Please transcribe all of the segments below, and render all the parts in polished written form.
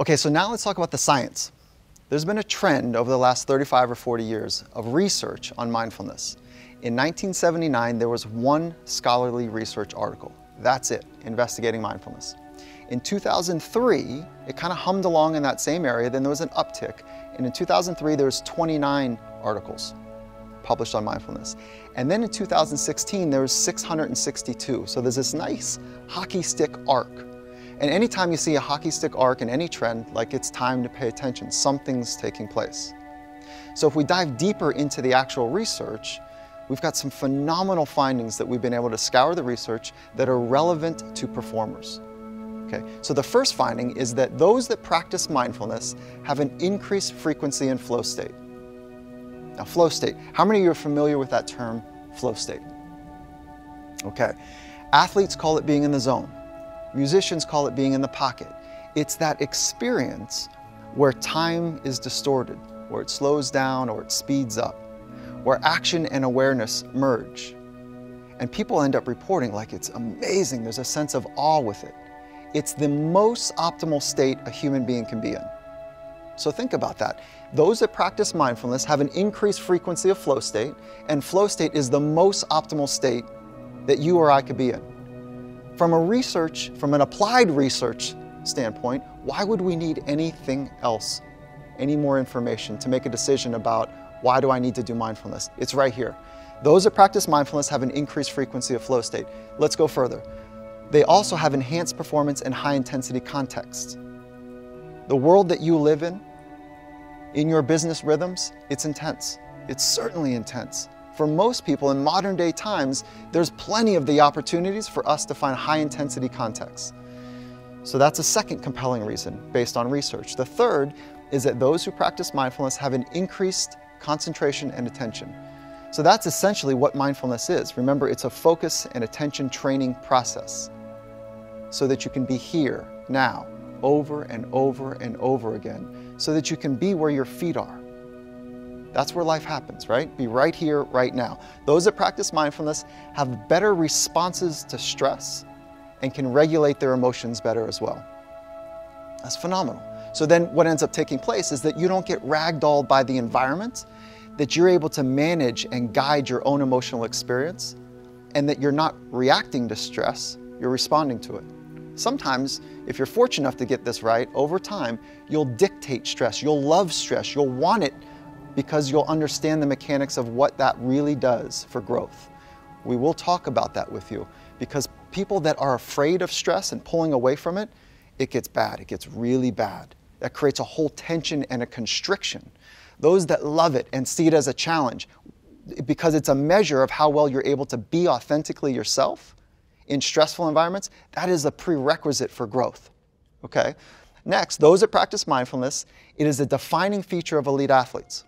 Okay, so now let's talk about the science. There's been a trend over the last 35 or 40 years of research on mindfulness. In 1979, there was one scholarly research article. That's it, investigating mindfulness. In 2003, it kind of hummed along in that same area, then there was an uptick. And in 2003, there was 29 articles published on mindfulness. And then in 2016, there was 662. So there's this nice hockey stick arc. And anytime you see a hockey stick arc in any trend, like it's time to pay attention, something's taking place. So if we dive deeper into the actual research, we've got some phenomenal findings that we've been able to scour the research that are relevant to performers. Okay, so the first finding is that those that practice mindfulness have an increased frequency in flow state. Now, flow state, how many of you are familiar with that term, flow state? Okay, athletes call it being in the zone. Musicians call it being in the pocket. It's that experience where time is distorted, where it slows down or it speeds up, where action and awareness merge. And people end up reporting like it's amazing. There's a sense of awe with it. It's the most optimal state a human being can be in. So think about that. Those that practice mindfulness have an increased frequency of flow state, and flow state is the most optimal state that you or I could be in. From an applied research standpoint, why would we need anything else, any more information to make a decision about why do I need to do mindfulness? It's right here. Those that practice mindfulness have an increased frequency of flow state. Let's go further. They also have enhanced performance in high intensity contexts. The world that you live in your business rhythms, it's intense. It's certainly intense. For most people in modern day times, there's plenty of the opportunities for us to find high intensity contexts. So that's a second compelling reason based on research. The third is that those who practice mindfulness have an increased concentration and attention. So that's essentially what mindfulness is. Remember, it's a focus and attention training process so that you can be here, now, over and over and over again, so that you can be where your feet are. That's where life happens, right? Be right here, right now. Those that practice mindfulness have better responses to stress and can regulate their emotions better as well. That's phenomenal. So then what ends up taking place is that you don't get ragdolled by the environment, that you're able to manage and guide your own emotional experience, and that you're not reacting to stress, you're responding to it. Sometimes, if you're fortunate enough to get this right, over time, you'll dictate stress, you'll love stress, you'll want it because you'll understand the mechanics of what that really does for growth. We will talk about that with you, because people that are afraid of stress and pulling away from it, it gets bad, it gets really bad. That creates a whole tension and a constriction. Those that love it and see it as a challenge, because it's a measure of how well you're able to be authentically yourself in stressful environments, that is a prerequisite for growth, okay? Next, those that practice mindfulness, it is a defining feature of elite athletes.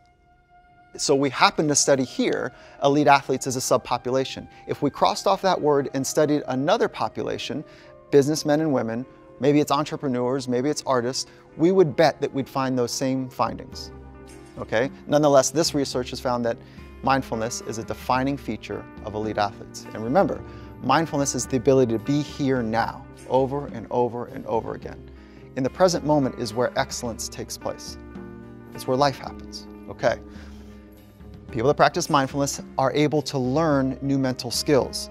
So we happen to study here elite athletes as a subpopulation. If we crossed off that word and studied another population, businessmen and women, maybe it's entrepreneurs, maybe it's artists, we would bet that we'd find those same findings, okay? Nonetheless, this research has found that mindfulness is a defining feature of elite athletes. And remember, mindfulness is the ability to be here now, over and over and over again. In the present moment is where excellence takes place. It's where life happens, okay? People that practice mindfulness are able to learn new mental skills.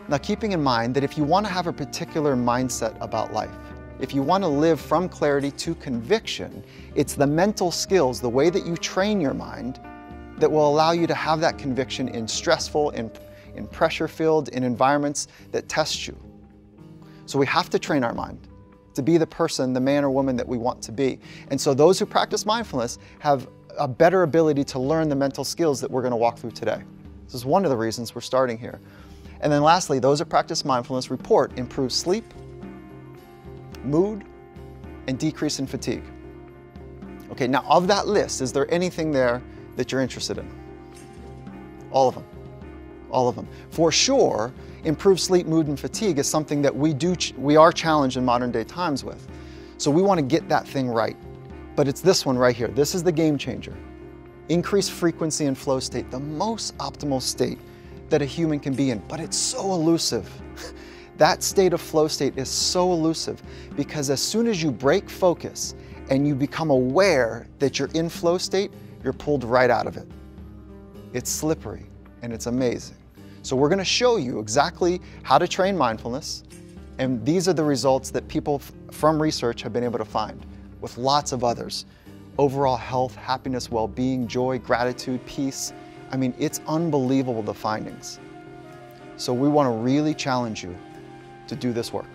Now, keeping in mind that if you want to have a particular mindset about life, if you want to live from clarity to conviction, it's the mental skills, the way that you train your mind, that will allow you to have that conviction in stressful, in pressure-filled, in environments that test you. So we have to train our mind to be the person, the man or woman that we want to be. And so those who practice mindfulness have a better ability to learn the mental skills that we're going to walk through today. This is one of the reasons we're starting here. And then lastly, those that practice mindfulness report improved sleep, mood, and decrease in fatigue. Okay, now of that list, is there anything there that you're interested in? All of them. All of them. For sure, improved sleep, mood, and fatigue is something that we are challenged in modern day times with. So we want to get that thing right. But it's this one right here. This is the game changer. Increased frequency and flow state, the most optimal state that a human can be in, but it's so elusive. That state of flow state is so elusive because as soon as you break focus and you become aware that you're in flow state, you're pulled right out of it. It's slippery and it's amazing. So we're going to show you exactly how to train mindfulness, and these are the results that people from research have been able to find, with lots of others. Overall health, happiness, well-being, joy, gratitude, peace. I mean, it's unbelievable, the findings. So we want to really challenge you to do this work.